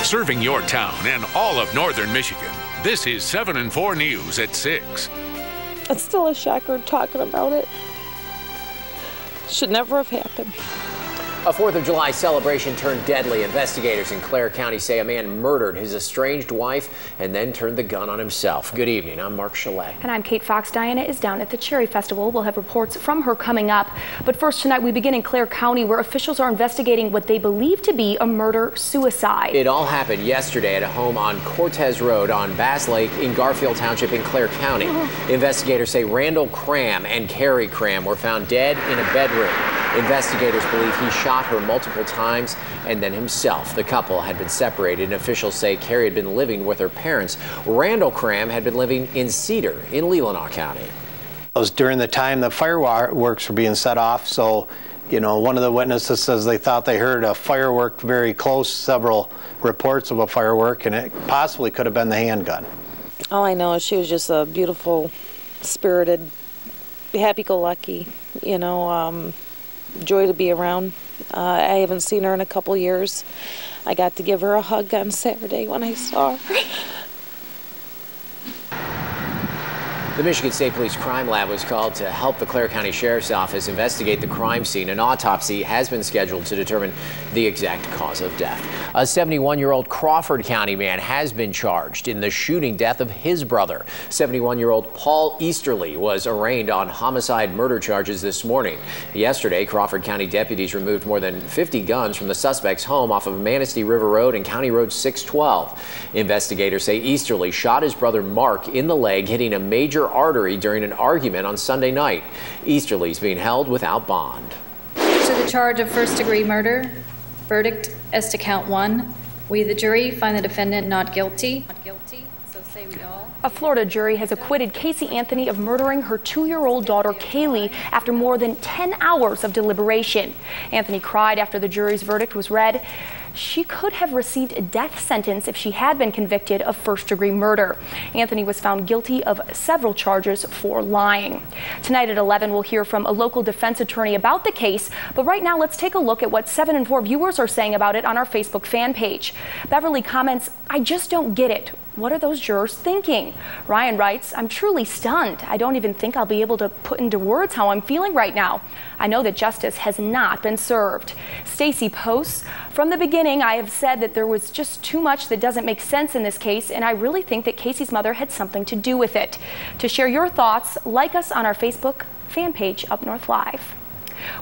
Serving your town and all of northern Michigan, this is 7 and 4 News at 6. It's still a shocker talking about it. Should never have happened. A 4th of July celebration turned deadly. Investigators in Clare County say a man murdered his estranged wife and then turned the gun on himself. Good evening. I'm Mark Chalet. And I'm Kate Fox. Diana is down at the Cherry Festival. We'll have reports from her coming up. But first tonight, we begin in Clare County, where officials are investigating what they believe to be a murder-suicide. It all happened yesterday at a home on Cortez Road on Bass Lake in Garfield Township in Clare County. Investigators say Randall Cram and Carrie Cram were found dead in a bedroom. Investigators believe he shot her multiple times and then himself. The couple had been separated, and officials say Carrie had been living with her parents. Randall Cram had been living in Cedar in Leelanau County. It was during the time the fireworks were being set off, so one of the witnesses says they thought they heard a firework very close, several reports of a firework, and it possibly could have been the handgun. All I know is she was just a beautiful, spirited, happy-go-lucky, joy to be around. I haven't seen her in a couple years. I got to give her a hug on Saturday when I saw her. The Michigan State Police Crime Lab was called to help the Clare County Sheriff's Office investigate the crime scene. An autopsy has been scheduled to determine the exact cause of death. A 71-year-old Crawford County man has been charged in the shooting death of his brother. 71-year-old Paul Easterly was arraigned on homicide murder charges this morning. Yesterday, Crawford County deputies removed more than 50 guns from the suspect's home off of Manistee River Road and County Road 612. Investigators say Easterly shot his brother Mark in the leg, hitting a major artery during an argument on Sunday night. Easterly's being held without bond. To the charge of first-degree murder, verdict as to count 1. We, the jury, find the defendant not guilty. So say we all. A Florida jury has acquitted Casey Anthony of murdering her 2-year-old daughter Kaylee after more than 10 hours of deliberation. Anthony cried after the jury's verdict was read. She could have received a death sentence if she had been convicted of first-degree murder. Anthony was found guilty of several charges for lying. Tonight at 11, we'll hear from a local defense attorney about the case. But right now, let's take a look at what 7 and 4 viewers are saying about it on our Facebook fan page. Beverly comments, "I just don't get it. What are those jurors thinking?" Ryan writes, "I'm truly stunned. I don't even think I'll be able to put into words how I'm feeling right now. I know that justice has not been served." Stacy posts, "From the beginning, I have said that there was just too much that doesn't make sense in this case, and I really think that Casey's mother had something to do with it." To share your thoughts, like us on our Facebook fan page, Up North Live.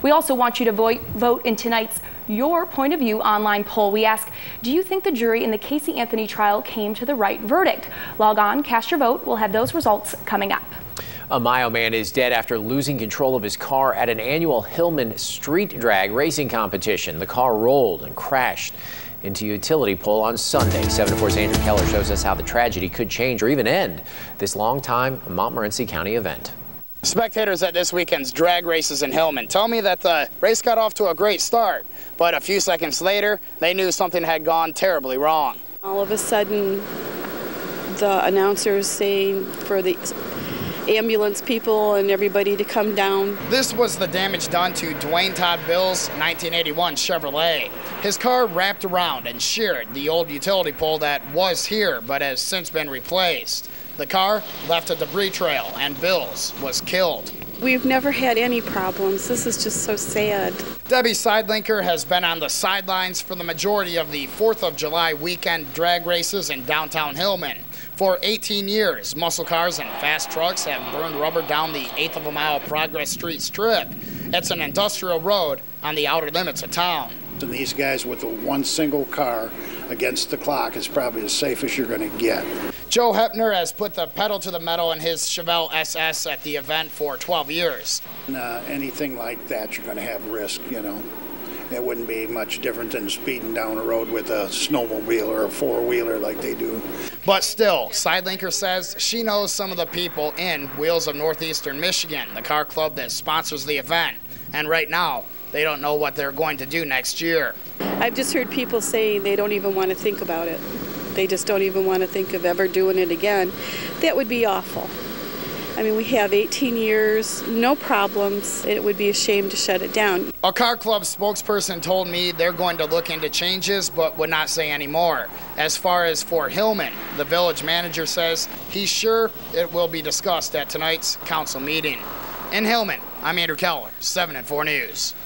We also want you to vote in tonight's Your Point of View online poll. We ask, do you think the jury in the Casey Anthony trial came to the right verdict? Log on, cast your vote. We'll have those results coming up. A Mayo man is dead after losing control of his car at an annual Hillman street drag racing competition. The car rolled and crashed into a utility pole on Sunday. 7 4's Andrew Keller shows us how the tragedy could change or even end this long-time Montmorency County event. Spectators at this weekend's drag races in Hillman tell me that the race got off to a great start, but a few seconds later, they knew something had gone terribly wrong. All of a sudden, the announcers saying for the ambulance people and everybody to come down. This was the damage done to Dwayne Todd Bill's 1981 Chevrolet. His car wrapped around and sheared the old utility pole that was here but has since been replaced. The car left a debris trail and Bill's was killed. We've never had any problems. This is just so sad. Debbie Sidelinker has been on the sidelines for the majority of the 4th of July weekend drag races in downtown Hillman. For 18 years, muscle cars and fast trucks have burned rubber down the 1/8 of a mile Progress Street strip. It's an industrial road on the outer limits of town. And these guys with one single car against the clock is probably as safe as you're going to get. Joe Hepner has put the pedal to the metal in his Chevelle SS at the event for 12 years. Anything like that, you're going to have risk, It wouldn't be much different than speeding down a road with a snowmobile or a four-wheeler like they do. But still, Sidelinker says she knows some of the people in Wheels of Northeastern Michigan, the car club that sponsors the event. And right now, they don't know what they're going to do next year. I've just heard people say they don't even want to think about it. They just don't even want to think of ever doing it again. That would be awful. I mean, we have 18 years, no problems. It would be a shame to shut it down. A car club spokesperson told me they're going to look into changes but would not say any more. As far as for Hillman, the village manager says he's sure it will be discussed at tonight's council meeting. In Hillman, I'm Andrew Keller, 7 and 4 News.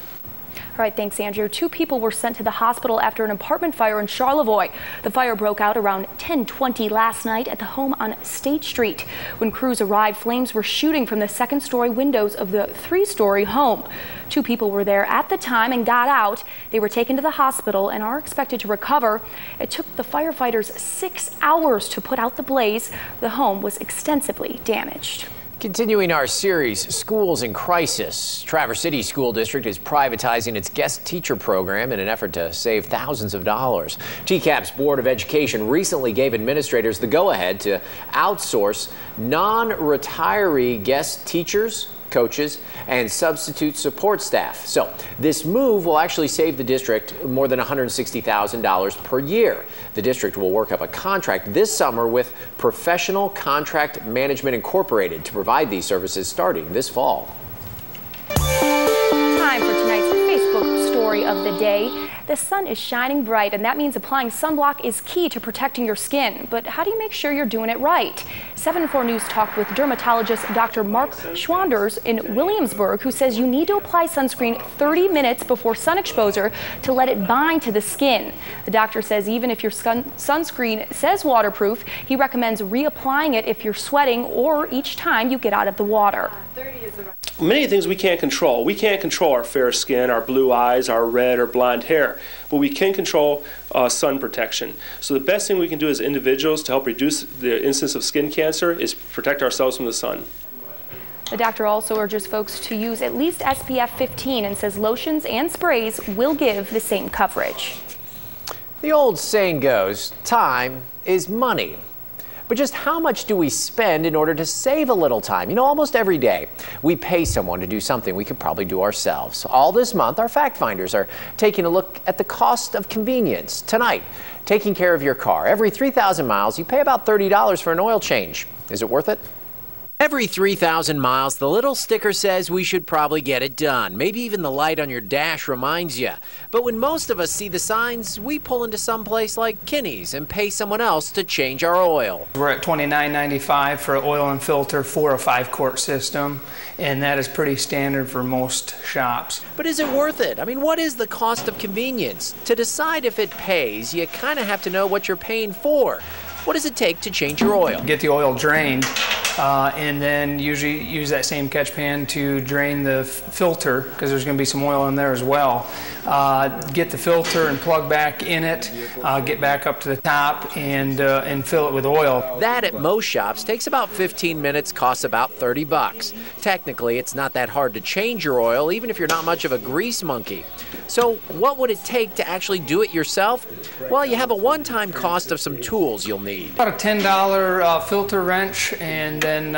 All right, thanks, Andrew. 2 people were sent to the hospital after an apartment fire in Charlevoix. The fire broke out around 10:20 last night at the home on State Street. When crews arrived, flames were shooting from the second-story windows of the 3-story home. 2 people were there at the time and got out. They were taken to the hospital and are expected to recover. It took the firefighters 6 hours to put out the blaze. The home was extensively damaged. Continuing our series, Schools in Crisis, Traverse City School District is privatizing its guest teacher program in an effort to save thousands of dollars. TCAP's Board of Education recently gave administrators the go-ahead to outsource non-retiree guest teachers, coaches, and substitute support staff. So this move will actually save the district more than $160,000 per year. The district will work up a contract this summer with Professional Contract Management Incorporated to provide these services starting this fall. Time for tonight's Facebook story of the day. The sun is shining bright, and that means applying sunblock is key to protecting your skin. But how do you make sure you're doing it right? 7 and 4 News talked with dermatologist Dr. Mark Schwanders in Williamsburg, who says you need to apply sunscreen 30 minutes before sun exposure to let it bind to the skin. The doctor says even if your sunscreen says waterproof, he recommends reapplying it if you're sweating or each time you get out of the water. Many things we can't control. We can't control our fair skin, our blue eyes, our red or blonde hair, but we can control sun protection. So the best thing we can do as individuals to help reduce the incidence of skin cancer is protect ourselves from the sun. The doctor also urges folks to use at least SPF 15 and says lotions and sprays will give the same coverage. The old saying goes, time is money. But just how much do we spend in order to save a little time? You know, almost every day we pay someone to do something we could probably do ourselves. All this month, our fact finders are taking a look at the cost of convenience. Tonight, taking care of your car. Every 3,000 miles, you pay about $30 for an oil change. Is it worth it? Every 3,000 miles, the little sticker says we should probably get it done. Maybe even the light on your dash reminds you. But when most of us see the signs, we pull into some place like Kinney's and pay someone else to change our oil. We're at $29.95 for oil and filter for a 5-quart system, and that is pretty standard for most shops. But is it worth it? I mean, what is the cost of convenience? To decide if it pays, you kind of have to know what you're paying for. What does it take to change your oil? Get the oil drained, and then usually use that same catch pan to drain the filter, because there's going to be some oil in there as well. Get the filter and plug back in it, get back up to the top, and fill it with oil. That at most shops takes about 15 minutes, costs about $30. Technically, it's not that hard to change your oil, even if you're not much of a grease monkey. So what would it take to actually do it yourself? Well, you have a one-time cost of some tools you'll need. About a $10 filter wrench, and then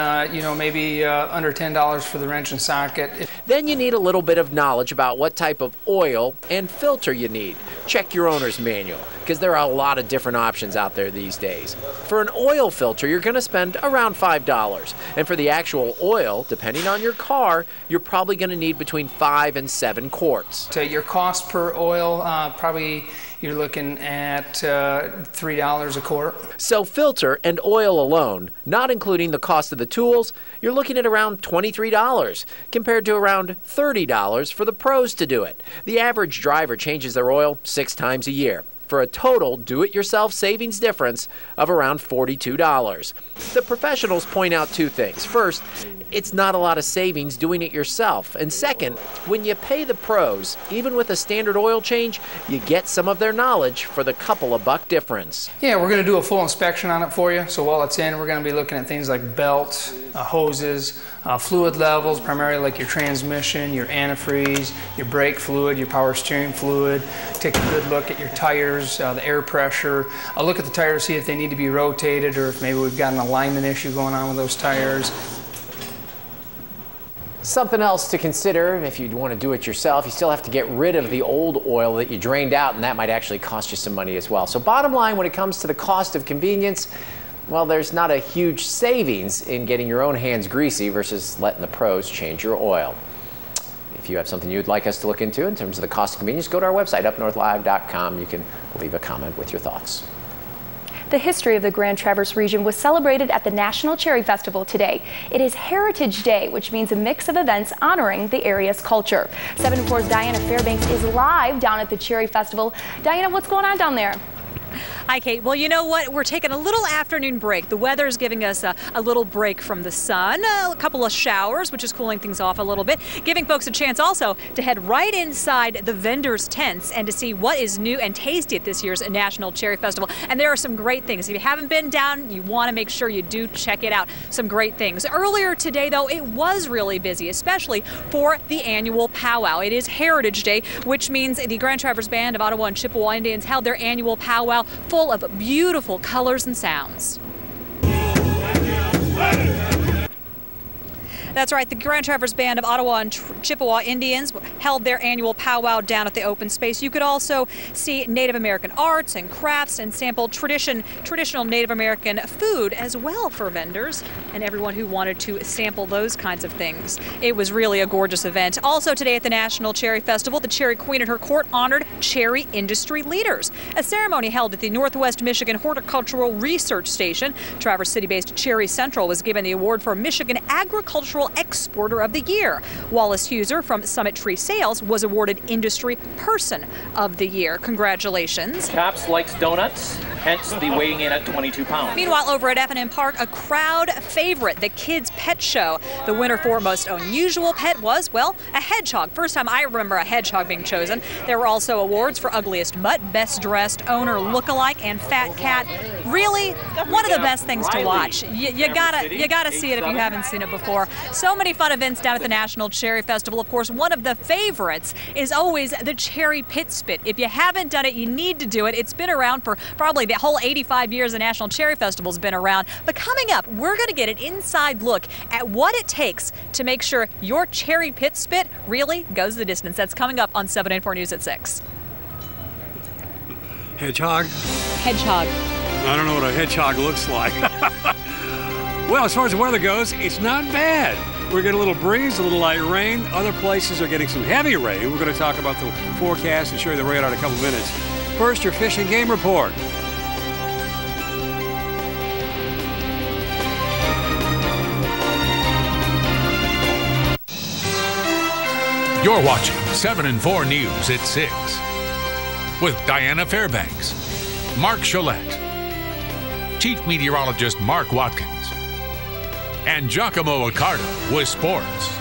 maybe under $10 for the wrench and socket. Then you need a little bit of knowledge about what type of oil and filter you need. Check your owner's manual, because there are a lot of different options out there these days. For an oil filter, you're going to spend around $5. And for the actual oil, depending on your car, you're probably going to need between 5 and 7 quarts. So your cost per oil, probably you're looking at $3 a quart. So filter and oil alone, not including the cost of the tools, you're looking at around $23, compared to around $30 for the pros to do it. The average driver changes their oil 6 times a year, for a total do-it-yourself savings difference of around $42. The professionals point out 2 things. First, it's not a lot of savings doing it yourself. And second, when you pay the pros, even with a standard oil change, you get some of their knowledge for the couple of buck difference. Yeah, we're going to do a full inspection on it for you. So while it's in, we're going to be looking at things like belts, hoses, fluid levels, primarily like your transmission, your antifreeze, your brake fluid, your power steering fluid. Take a good look at your tires, the air pressure. I'll look at the tires, see if they need to be rotated or if maybe we've got an alignment issue going on with those tires. Something else to consider if you want to do it yourself, you still have to get rid of the old oil that you drained out, and that might actually cost you some money as well. So bottom line, when it comes to the cost of convenience, Well, there's not a huge savings in getting your own hands greasy versus letting the pros change your oil. If you have something you'd like us to look into in terms of the cost and convenience, go to our website, upnorthlive.com. You can leave a comment with your thoughts. The history of the Grand Traverse region was celebrated at the National Cherry Festival today. It is Heritage Day, which means a mix of events honoring the area's culture. 7-4's Diana Fairbanks is live down at the Cherry Festival. Diana, what's going on down there? Hi, Kate. Well, you know what? We're taking a little afternoon break. The weather is giving us a little break from the sun, a couple of showers, which is cooling things off a little bit, giving folks a chance also to head right inside the vendors' tents and to see what is new and tasty at this year's National Cherry Festival. And there are some great things. If you haven't been down, you want to make sure you do check it out. Some great things. Earlier today, though, it was really busy, especially for the annual powwow. It is Heritage Day, which means the Grand Traverse Band of Ottawa and Chippewa Indians held their annual powwow full of beautiful colors and sounds. That's right, the Grand Traverse Band of Ottawa and Chippewa Indians held their annual powwow down at the open space. You could also see Native American arts and crafts and sample traditional Native American food as well for vendors and everyone who wanted to sample those kinds of things. It was really a gorgeous event. Also today at the National Cherry Festival, the Cherry Queen and her court honored cherry industry leaders. A ceremony held at the Northwest Michigan Horticultural Research Station. Traverse City-based Cherry Central was given the award for Michigan Agricultural Exporter of the Year. Wallace Huser from Summit Tree Sales was awarded Industry Person of the Year. Congratulations. Chops likes donuts, hence the weighing in at 22 pounds. Meanwhile, over at F&M Park, a crowd favorite, the Kids Pet Show. The winner for most unusual pet was, well, a hedgehog. First time I remember a hedgehog being chosen. There were also awards for ugliest mutt, best dressed owner lookalike, and fat cat. Really, one of the best things to watch. You gotta see it if you haven't seen it before. So many fun events down at the National Cherry Festival. Of course, one of the favorites is always the Cherry Pit Spit. If you haven't done it, you need to do it. It's been around for probably the whole 85 years the National Cherry Festival's been around. But coming up, we're going to get an inside look at what it takes to make sure your Cherry Pit Spit really goes the distance. That's coming up on 7-4 News at 6. Hedgehog? Hedgehog. I don't know what a hedgehog looks like. Well, as far as the weather goes, it's not bad. We're getting a little breeze, a little light rain. Other places are getting some heavy rain. We're going to talk about the forecast and show you the radar in a couple minutes. First, your fish and game report. You're watching 7-4 News at 6 with Diana Fairbanks, Mark Cholette, Chief Meteorologist Mark Watkins, and Giacomo Accardo with sports.